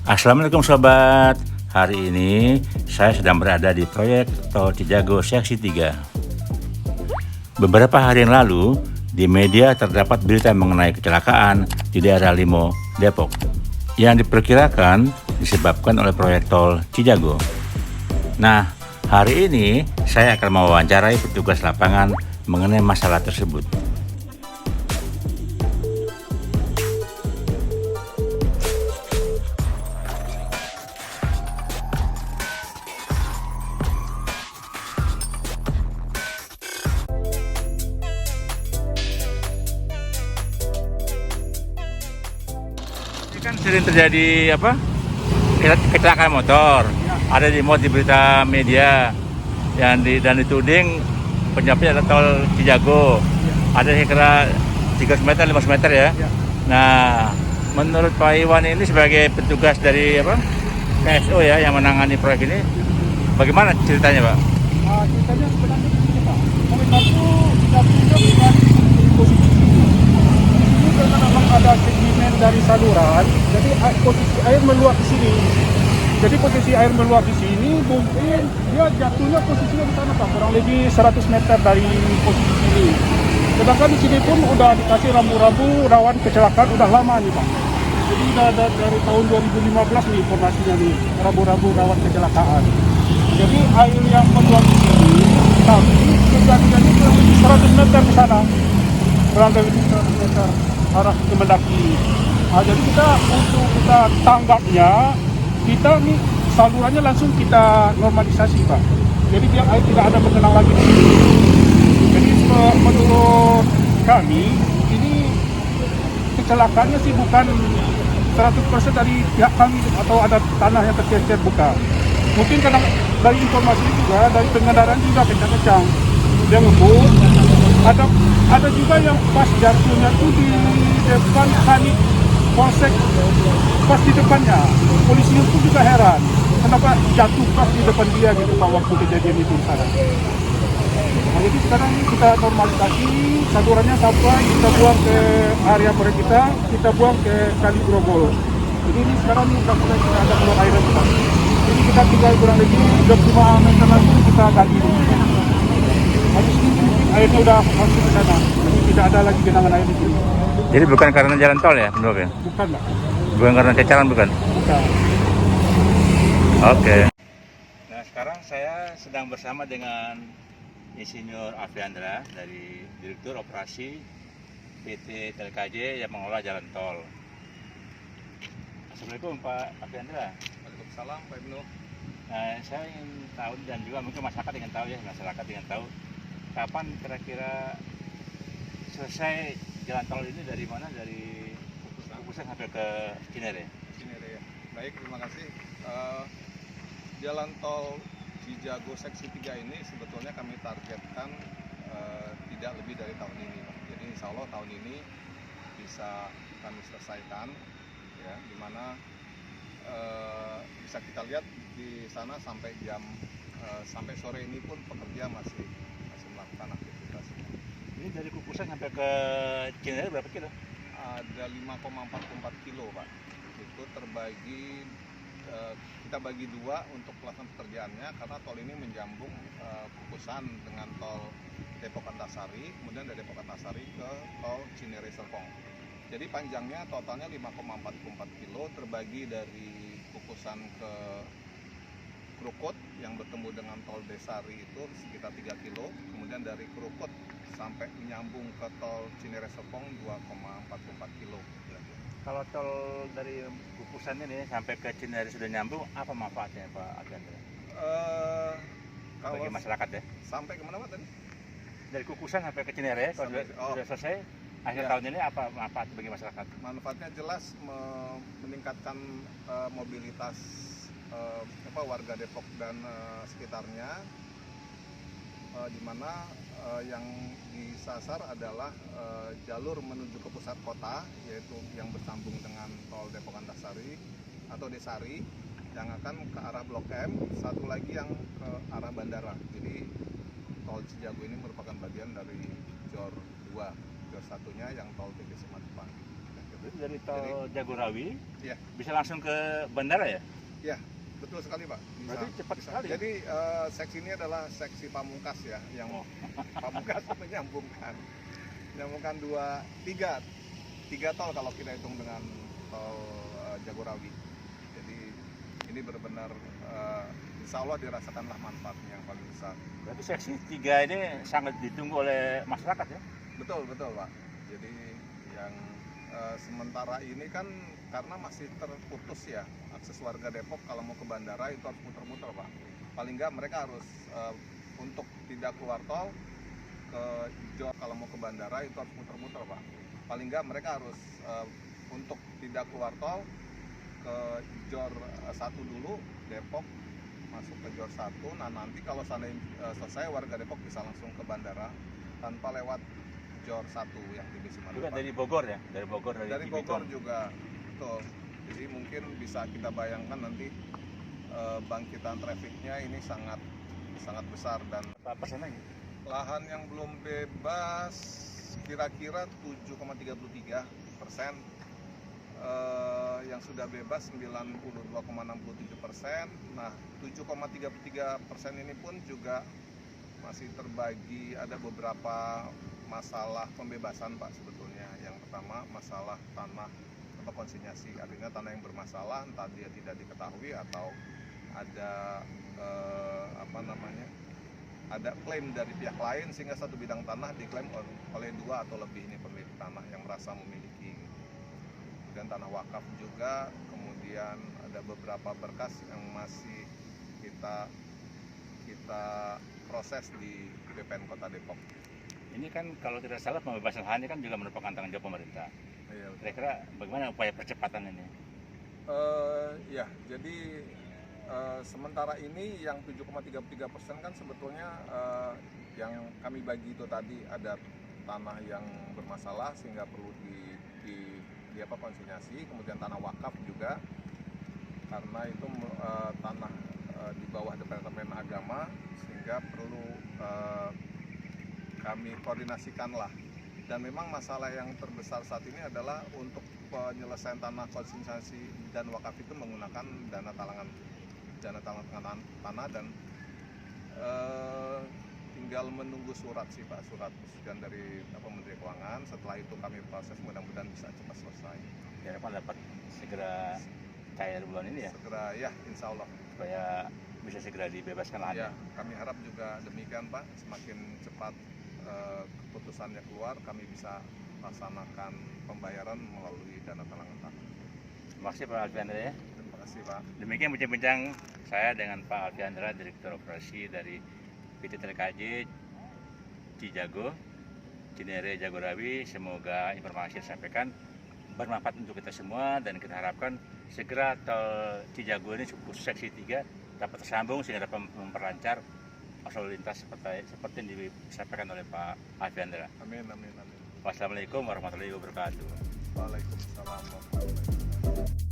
Assalamualaikum sobat. Hari ini saya sedang berada di proyek Tol Cijago Seksi 3. Beberapa hari yang lalu di media terdapat berita mengenai kecelakaan di daerah Limo, Depok yang diperkirakan disebabkan oleh proyek Tol Cijago. Nah, hari ini saya akan mewawancarai petugas lapangan mengenai masalah tersebut. Ini kan sering terjadi kecelakaan motor. Ada di berita media dan dituding penyebabnya adalah tol Cijago. Ada kira 300 meter, 500 meter ya. Nah, menurut Pak Iwan ini sebagai petugas dari KSO ya yang menangani proyek ini, bagaimana ceritanya Pak? Ceritanya sebenarnya begini Pak, komentar itu tidak bukan posisi ini karena memang ada sedimen dari saluran, jadi posisi air meluap di sini. Jadi posisi air meluap di sini mungkin dia jatuhnya posisinya di sana Pak, kurang lebih 100 meter dari posisi sini. Sedangkan di sini pun udah dikasih rambu-rambu rawan kecelakaan udah lama nih Pak. Jadi udah dari tahun 2015 nih informasinya nih, rambu-rambu rawan kecelakaan. Jadi air yang meluap di sini, tapi kejadiannya kurang lebih 100 meter di sana, kurang lebih 100 meter arah ke Mendaki. Nah, jadi untuk kita tanggapnya, kita nih salurannya langsung kita normalisasi Pak. Jadi biar air tidak ada bertenang lagi di sini. Jadi menurut kami ini kecelakaannya sih bukan 100% dari pihak kami atau ada tanah yang tercecer, bukan. Mungkin karena dari informasi juga dari pengendaraan juga kencang-kencang dia ngebut. Ada juga yang pas jatuhnya itu di depan kanit polsek, pas di depannya. Polisi itu juga heran kenapa jatuh pas di depan dia gitu Pak waktu kejadian itu di sana. Nah, jadi sekarang kita normalisasi salurannya sampai kita buang ke area proyek kita buang ke Kali Grogol. Jadi ini sekarang udah mulai kita ada keluar air Pak. Jadi kita tinggal kurang lebih 25 meter lagi kita gali dulu. Habis ini airnya udah masuk ke sana. Jadi tidak ada lagi genangan air di sini. Jadi bukan karena jalan tol ya menurutnya? Bukan Pak. Bukan karena ceceran bukan? Bukan. Oke. Nah sekarang saya sedang bersama dengan Insinyur Afiandra dari Direktur Operasi PT TLKJ yang mengelola jalan tol. Assalamualaikum Pak Afiandra. Waalaikumsalam Pak Ibnu. Nah, saya ingin tahu dan juga mungkin masyarakat ingin tahu ya, kapan kira-kira selesai jalan tol ini, dari mana, dari Kukusan sampai ke Cinere? Cinere ya. Baik, terima kasih. Jalan tol Cijago Seksi 3 ini sebetulnya kami targetkan tidak lebih dari tahun ini, Pak. Jadi insya Allah tahun ini bisa kami selesaikan, ya, di mana bisa kita lihat di sana sampai sampai sore ini pun pekerja masih melakukan aktivitas. Ini dari Kukusan sampai ke Cinere berapa kilo? Ada 5,44 kilo Pak. Itu terbagi, kita bagi dua untuk pelaksanaan pekerjaannya karena tol ini menjambung Kukusan dengan tol Depok Antasari, kemudian dari Depok Antasari ke tol Cinere Serpong. Jadi panjangnya totalnya 5,44 kilo terbagi dari Kukusan ke Krukut yang bertemu dengan tol Desari itu sekitar 3 kilo, kemudian dari Krukut sampai menyambung ke tol Cinere Serpong 2,44 kilo. Kalau tol dari Kukusan ini sampai ke Cinere sudah nyambung, apa manfaatnya Pak Afiandra? Bagi masyarakat ya? Sampai kemana Pak tadi? Dari Kukusan sampai ke Cinere, kalau sudah selesai akhir tahun ini, apa manfaat bagi masyarakat? Manfaatnya jelas meningkatkan mobilitas warga Depok dan sekitarnya, di mana yang disasar adalah jalur menuju ke pusat kota, yaitu yang bersambung dengan tol Depok Antasari atau Desari yang akan ke arah Blok M, satu lagi yang ke arah bandara. Jadi tol Cijago ini merupakan bagian dari JOR 2, JOR satunya yang tol TBC Matupang. Berarti dari tol Jagorawi Iya. bisa langsung ke bandara ya? Ya, betul sekali Pak. Berarti cepat sekali ya? Jadi seksi ini adalah seksi pamungkas ya, yang pamungkas menyambungkan tiga tol kalau kita hitung dengan tol Jagorawi. Jadi ini benar-benar insya Allah dirasakanlah manfaatnya yang paling besar. Berarti seksi 3 ini sangat ditunggu oleh masyarakat ya? Betul Pak. Jadi yang sementara ini kan karena masih terputus ya akses warga Depok kalau mau ke bandara itu harus muter-muter Pak. Paling nggak mereka harus untuk tidak keluar tol ke Jor kalau mau ke bandara itu harus muter-muter Pak. Paling nggak mereka harus untuk tidak keluar tol ke Jor 1 dulu Depok masuk ke Jor 1. Nah nanti kalau seandainya selesai warga Depok bisa langsung ke bandara tanpa lewat Jor 1 yang di Bisiman. Juga dari Bogor ya? Dari Bogor juga, betul. Jadi mungkin bisa kita bayangkan nanti bangkitan trafiknya ini sangat besar dan apa persennya? lahan yang belum bebas kira-kira 7,33%, yang sudah bebas 92,67%. Nah 7,33% ini pun juga masih terbagi, ada beberapa masalah pembebasan Pak sebetulnya. Yang pertama masalah tanah atau konsinyasi, artinya tanah yang bermasalah entah dia tidak diketahui atau ada ada klaim dari pihak lain sehingga satu bidang tanah diklaim oleh 2 atau lebih ini pemilik tanah yang merasa memiliki. Kemudian tanah wakaf juga, kemudian ada beberapa berkas yang masih kita proses di BPN Kota Depok. Ini kan kalau tidak salah pembebasan lahan ini kan juga merupakan tanggung jawab pemerintah. Iya, Kira-kira bagaimana upaya percepatan ini? Ya, jadi sementara ini yang 7,33% kan sebetulnya yang kami bagi itu tadi ada tanah yang bermasalah sehingga perlu di konsinyasi, kemudian tanah wakaf juga karena itu tanah di bawah Departemen Agama sehingga perlu kami koordinasikan lah. Dan memang masalah yang terbesar saat ini adalah untuk penyelesaian tanah konsinyasi dan wakaf itu menggunakan dana talangan tanah dan tinggal menunggu surat sih Pak, surat persetujuan dari Menteri Keuangan. Setelah itu kami proses, mudah-mudahan bisa cepat selesai. Ya, Pak dapat segera cair bulan ini ya? Segera ya, insya Allah. Supaya bisa segera dibebaskan lahannya. Ya, kami harap juga demikian Pak, semakin cepat keputusannya keluar, kami bisa laksanakan pembayaran melalui dana talangan tanah. Terima kasih Pak Alfiandra ya. Terima kasih Pak. Demikian bincang-bincang saya dengan Pak Alfiandra, Direktur Operasi dari PT TKJ Cijago, Cinere Jagorawi. Semoga informasi yang disampaikan bermanfaat untuk kita semua dan kita harapkan segera tol Cijago ini khusus seksi 3 dapat tersambung sehingga dapat memperlancar lalu lintas seperti yang disampaikan oleh Pak Alfiandra. Amin. Wassalamualaikum warahmatullahi wabarakatuh. Waalaikumsalam warahmatullahi wabarakatuh.